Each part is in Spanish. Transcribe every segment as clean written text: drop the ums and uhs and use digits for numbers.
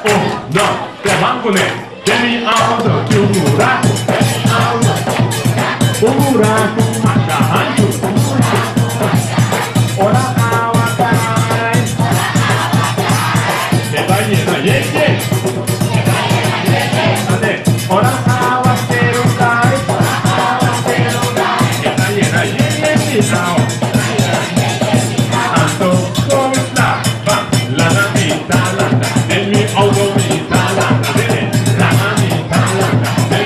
no, te mangole, temi auto, kumura, kumura, kumaka, hanju, ora awakai, está llena, ye, ora awakerukai, está llena, ye, Anto, come la namita, mi automita, la namita,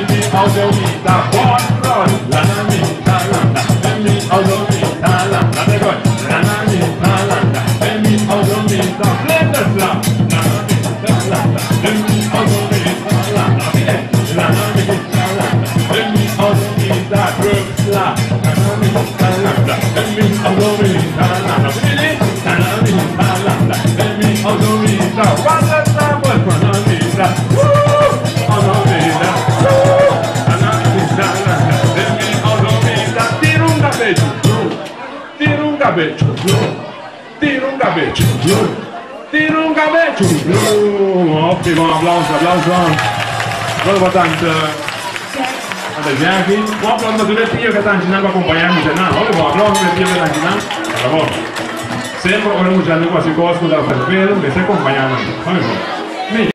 mi automita, porro, la namita, mi automita, la namita, mi automita, blender la namita, mi automita, la namita, mi automita, group la namita, mi automita, automita, guarda la vuelta, automita, automita, automita, tira un cabello, tira un cabello, tira un cabello, tira un cabello. Ottimo, applauso. Volevo tanto Jackie, un applauso per il che sta girando accompagnarmi, volevo applauso per il che sta girando, bravo. Sempre ora usando quasi costo da per me, se accompagnano.